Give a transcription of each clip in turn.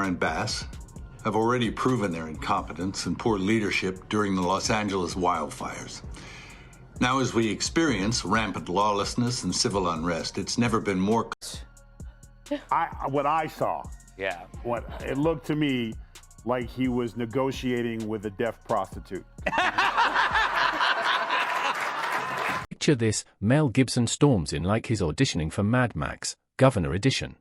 Karen Bass have already proven their incompetence and poor leadership during the Los Angeles wildfires. Now, as we experience rampant lawlessness and civil unrest, it's never been more... What I saw, what it looked to me like he was negotiating with a deaf prostitute. Picture this, Mel Gibson storms in like he's auditioning for Mad Max, Governor Edition.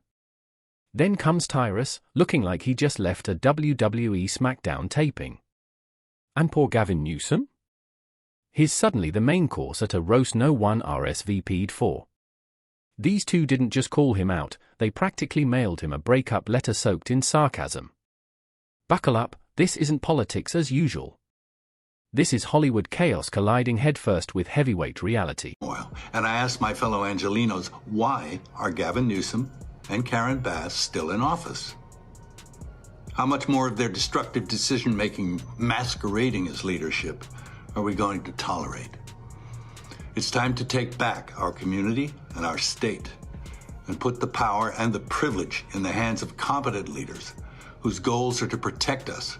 Then comes Tyrus, looking like he just left a WWE SmackDown taping. And poor Gavin Newsom? He's suddenly the main course at a roast no one RSVP'd for. These two didn't just call him out, they practically mailed him a breakup letter soaked in sarcasm. Buckle up, this isn't politics as usual. This is Hollywood chaos colliding headfirst with heavyweight reality. And I asked my fellow Angelinos, why are Gavin Newsom and Karen Bass still in office? How much more of their destructive decision-making masquerading as leadership are we going to tolerate? It's time to take back our community and our state and put the power and the privilege in the hands of competent leaders whose goals are to protect us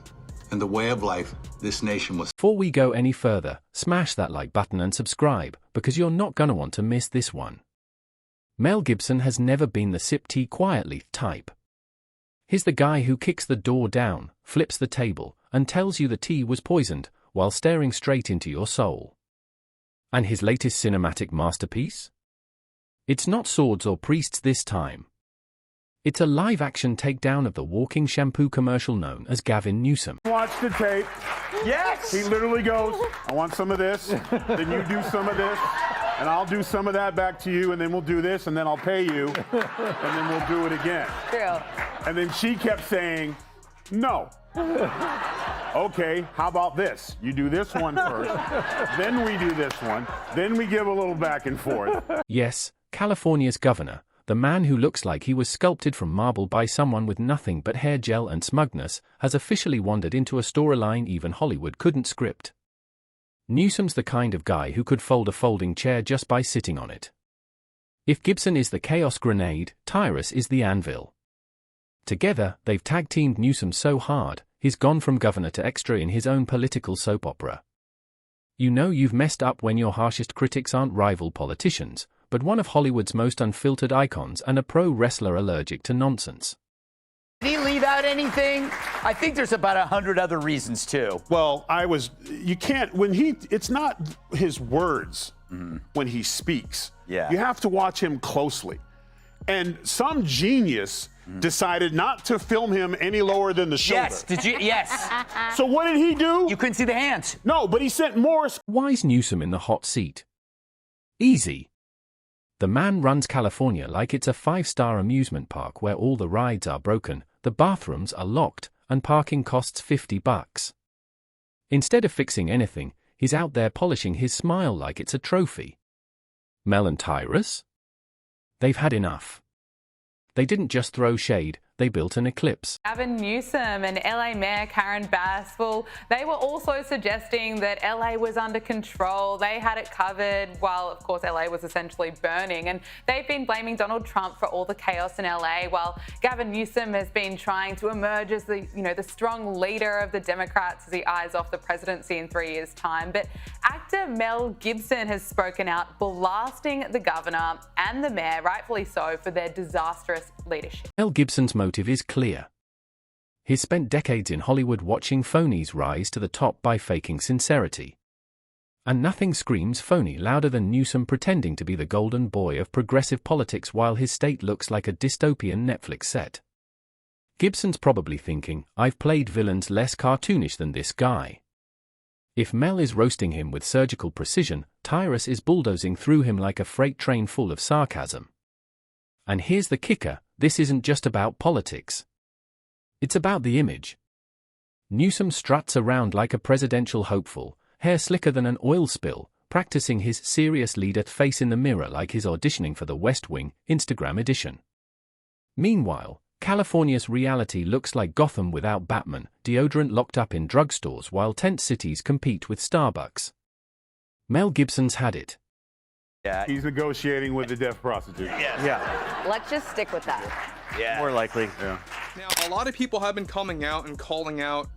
and the way of life this nation was. Before we go any further, smash that like button and subscribe, because you're not gonna want to miss this one. Mel Gibson has never been the sip tea quietly type. He's the guy who kicks the door down, flips the table, and tells you the tea was poisoned, while staring straight into your soul. And his latest cinematic masterpiece? It's not swords or priests this time. It's a live-action takedown of the walking shampoo commercial known as Gavin Newsom. Watch the tape. Yes! He literally goes, I want some of this, then you do some of this, and I'll do some of that back to you, and then we'll do this, and then I'll pay you, and then we'll do it again. True. And then she kept saying, no. Okay, how about this? You do this one first, then we do this one, then we give a little back and forth. Yes, California's governor, the man who looks like he was sculpted from marble by someone with nothing but hair gel and smugness, has officially wandered into a storyline even Hollywood couldn't script. Newsom's the kind of guy who could fold a folding chair just by sitting on it. If Gibson is the chaos grenade, Tyrus is the anvil. Together, they've tag-teamed Newsom so hard, he's gone from governor to extra in his own political soap opera. You know you've messed up when your harshest critics aren't rival politicians, but one of Hollywood's most unfiltered icons and a pro wrestler allergic to nonsense. Did he leave out anything? I think there's about 100 other reasons too. Well, you can't, it's not his words when he speaks. Yeah. You have to watch him closely. And some genius decided not to film him any lower than the shoulder. Yes, did you? Yes. So what did he do? You couldn't see the hands. No, but he sent more. Why's Newsom in the hot seat? Easy. The man runs California like it's a 5-star amusement park where all the rides are broken, the bathrooms are locked, and parking costs $50. Instead of fixing anything, he's out there polishing his smile like it's a trophy. Mel and Tyrus? They've had enough. They didn't just throw shade, they built an eclipse. Gavin Newsom and LA Mayor Karen Bass, well, they were also suggesting that LA was under control. They had it covered while, of course, LA was essentially burning. And they've been blaming Donald Trump for all the chaos in LA, while Gavin Newsom has been trying to emerge as the strong leader of the Democrats as he eyes off the presidency in 3 years' time. But actor Mel Gibson has spoken out, blasting the governor and the mayor, rightfully so, for their disastrous leadership. Mel Gibson's motive is clear. He's spent decades in Hollywood watching phonies rise to the top by faking sincerity. And nothing screams phony louder than Newsom pretending to be the golden boy of progressive politics while his state looks like a dystopian Netflix set. Gibson's probably thinking, I've played villains less cartoonish than this guy. If Mel is roasting him with surgical precision, Tyrus is bulldozing through him like a freight train full of sarcasm. And here's the kicker, this isn't just about politics. It's about the image. Newsom struts around like a presidential hopeful, hair slicker than an oil spill, practicing his serious leader face in the mirror like he's auditioning for the West Wing, Instagram edition. Meanwhile, California's reality looks like Gotham without Batman, deodorant locked up in drugstores while tent cities compete with Starbucks. Mel Gibson's had it. Yeah. He's negotiating with the deaf prostitute. Yes. Yeah. Let's just stick with that. Yeah. More likely. Yeah. Now, a lot of people have been coming out and calling out,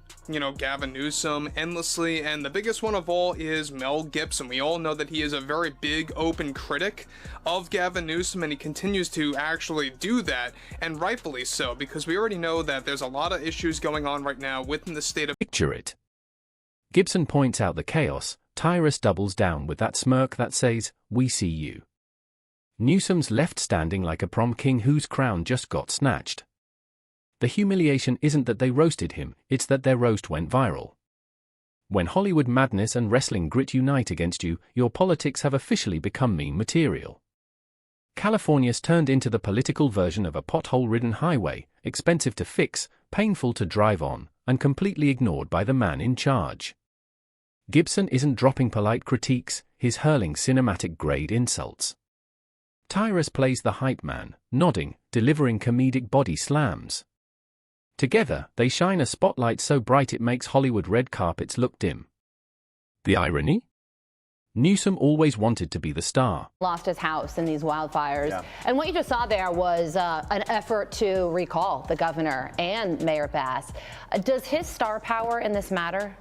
Gavin Newsom endlessly, and the biggest one of all is Mel Gibson. We all know that he is a very big, open critic of Gavin Newsom, and he continues to actually do that, and rightfully so, because we already know that there's a lot of issues going on right now within the state of... Picture it. Gibson points out the chaos, Tyrus doubles down with that smirk that says, "We see you." Newsom's left standing like a prom king whose crown just got snatched. The humiliation isn't that they roasted him, it's that their roast went viral. When Hollywood madness and wrestling grit unite against you, your politics have officially become meme material. California's turned into the political version of a pothole-ridden highway, expensive to fix, painful to drive on, and completely ignored by the man in charge. Gibson isn't dropping polite critiques, he's hurling cinematic-grade insults. Tyrus plays the hype man, nodding, delivering comedic body slams. Together, they shine a spotlight so bright it makes Hollywood red carpets look dim. The irony? Newsom always wanted to be the star. Lost his house in these wildfires. And what you just saw there was an effort to recall the governor and Mayor Bass. Does his star power in this matter?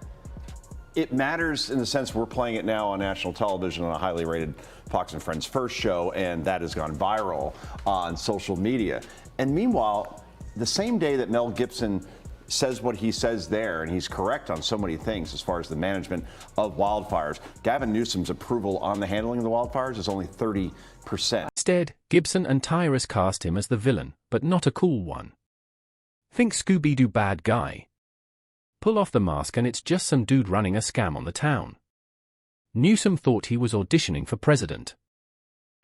It matters in the sense we're playing it now on national television on a highly rated Fox and Friends First show, and that has gone viral on social media. And meanwhile, the same day that Mel Gibson says what he says there, and he's correct on so many things as far as the management of wildfires, Gavin Newsom's approval on the handling of the wildfires is only 30%. Instead, Gibson and Tyrus cast him as the villain, but not a cool one. Think Scooby-Doo bad guy. Pull off the mask and it's just some dude running a scam on the town. Newsom thought he was auditioning for president.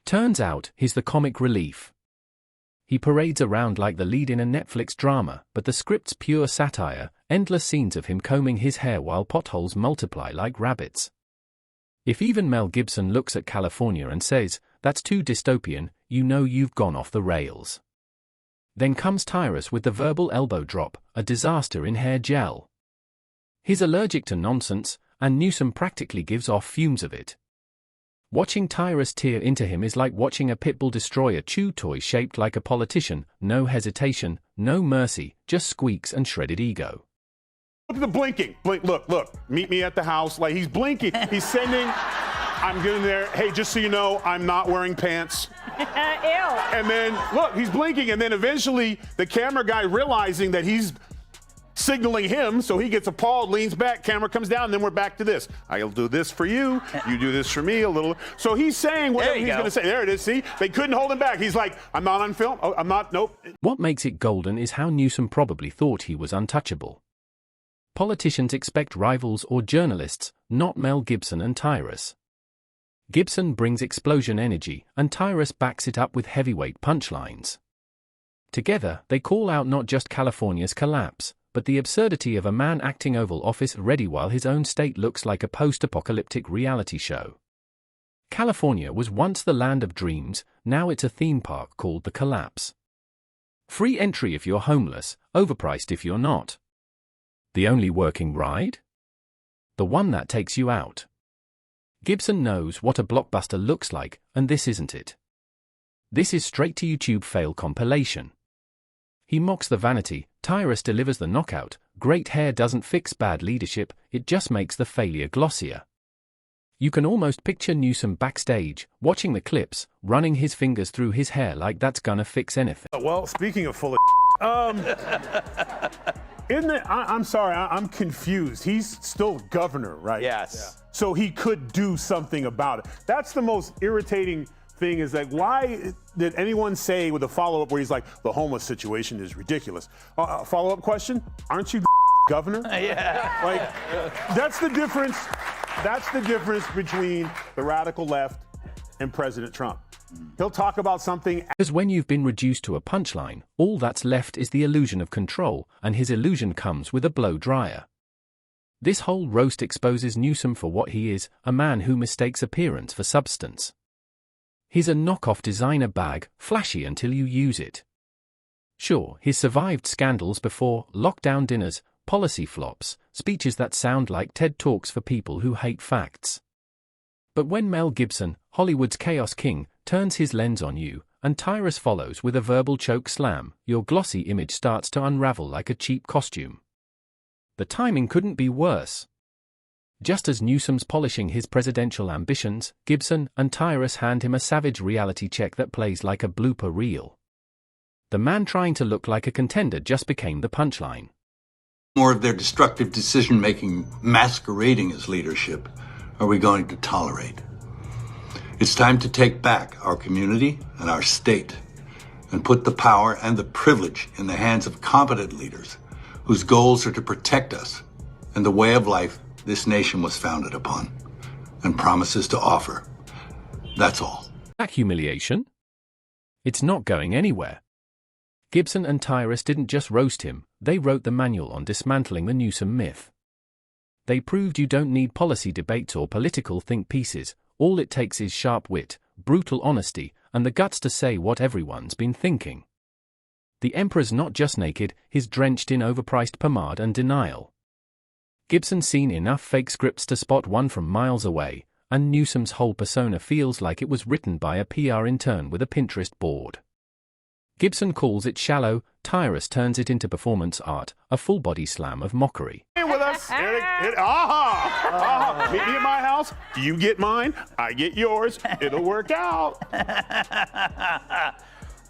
Turns out, he's the comic relief. He parades around like the lead in a Netflix drama, but the script's pure satire, endless scenes of him combing his hair while potholes multiply like rabbits. If even Mel Gibson looks at California and says, "That's too dystopian," you know you've gone off the rails. Then comes Tyrus with the verbal elbow drop, a disaster in hair gel. He's allergic to nonsense, and Newsom practically gives off fumes of it. Watching Tyrus tear into him is like watching a pit bull destroy a chew toy shaped like a politician, no hesitation, no mercy, just squeaks and shredded ego. Look at the blinking. Blink, look, meet me at the house. Like, he's blinking. He's sending, I'm getting there. Hey, just so you know, I'm not wearing pants. Ew. And then, look, he's blinking. And then eventually, the camera guy realizing that he's signaling him, so he gets appalled, leans back, camera comes down, and then we're back to this. I'll do this for you, you do this for me a little. So he's saying whatever he's going to say. There it is, see? They couldn't hold him back. He's like, I'm not on film. Oh, I'm not, nope. What makes it golden is how Newsom probably thought he was untouchable. Politicians expect rivals or journalists, not Mel Gibson and Tyrus. Gibson brings explosion energy, and Tyrus backs it up with heavyweight punchlines. Together, they call out not just California's collapse, but the absurdity of a man acting Oval Office ready while his own state looks like a post-apocalyptic reality show. California was once the land of dreams, now it's a theme park called The Collapse. Free entry if you're homeless, overpriced if you're not. The only working ride? The one that takes you out. Gibson knows what a blockbuster looks like, and this isn't it. This is straight-to-YouTube fail compilation. He mocks the vanity, Tyrus delivers the knockout, great hair doesn't fix bad leadership, it just makes the failure glossier. You can almost picture Newsom backstage, watching the clips, running his fingers through his hair like that's gonna fix anything. Well, speaking of full of isn't it, I'm sorry, I'm confused. He's still governor, right? Yes. Yeah. So he could do something about it. That's the most irritating thing, is like, why did anyone say with a follow-up where he's like, the homeless situation is ridiculous? Follow-up question, aren't you governor? Yeah. Like, that's the difference. That's the difference between the radical left and President Trump. He'll talk about something. Because when you've been reduced to a punchline, all that's left is the illusion of control, and his illusion comes with a blow dryer. This whole roast exposes Newsom for what he is, a man who mistakes appearance for substance. He's a knockoff designer bag, flashy until you use it. Sure, he's survived scandals before, lockdown dinners, policy flops, speeches that sound like TED Talks for people who hate facts. But when Mel Gibson, Hollywood's chaos king, turns his lens on you, and Tyrus follows with a verbal choke slam. Your glossy image starts to unravel like a cheap costume. The timing couldn't be worse. Just as Newsom's polishing his presidential ambitions, Gibson and Tyrus hand him a savage reality check that plays like a blooper reel. The man trying to look like a contender just became the punchline. More of their destructive decision-making masquerading as leadership are we going to tolerate? It's time to take back our community and our state and put the power and the privilege in the hands of competent leaders whose goals are to protect us and the way of life this nation was founded upon and promises to offer. That's all. That humiliation? It's not going anywhere. Gibson and Tyrus didn't just roast him, they wrote the manual on dismantling the Newsom myth. They proved you don't need policy debates or political think pieces. All it takes is sharp wit, brutal honesty, and the guts to say what everyone's been thinking. The emperor's not just naked, he's drenched in overpriced pomade and denial. Gibson's seen enough fake scripts to spot one from miles away, and Newsom's whole persona feels like it was written by a PR intern with a Pinterest board. Gibson calls it shallow, Tyrus turns it into performance art, a full-body slam of mockery. With us. Meet me at my house. You get mine. I get yours. It'll work out.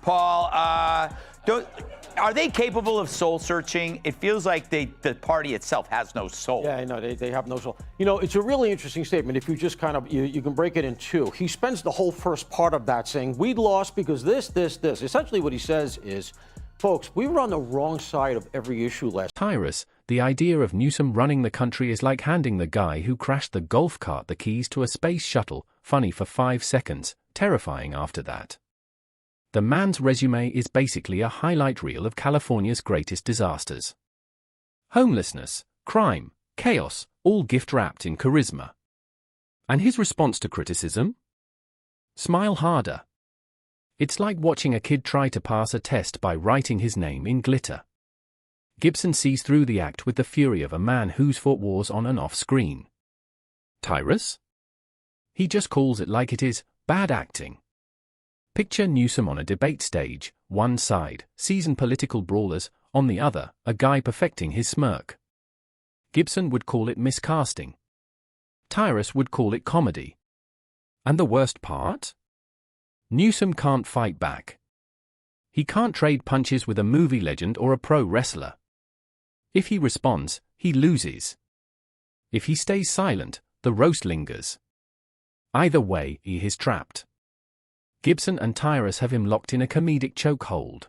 Paul, are they capable of soul searching? It feels like the party itself has no soul. Yeah, I know, they have no soul. You know, it's a really interesting statement. If you just kind of, you can break it in two. He spends the whole first part of that saying, we lost because this. Essentially what he says is, folks, we were on the wrong side of every issue last. Tyrus, the idea of Newsom running the country is like handing the guy who crashed the golf cart the keys to a space shuttle, funny for 5 seconds, terrifying after that. The man's resume is basically a highlight reel of California's greatest disasters. Homelessness, crime, chaos, all gift-wrapped in charisma. And his response to criticism? Smile harder. It's like watching a kid try to pass a test by writing his name in glitter. Gibson sees through the act with the fury of a man who's fought wars on and off screen. Tyrus? He just calls it like it is, bad acting. Picture Newsom on a debate stage, one side, seasoned political brawlers, on the other, a guy perfecting his smirk. Gibson would call it miscasting. Tyrus would call it comedy. And the worst part? Newsom can't fight back. He can't trade punches with a movie legend or a pro wrestler. If he responds, he loses. If he stays silent, the roast lingers. Either way, he is trapped. Gibson and Tyrus have him locked in a comedic chokehold.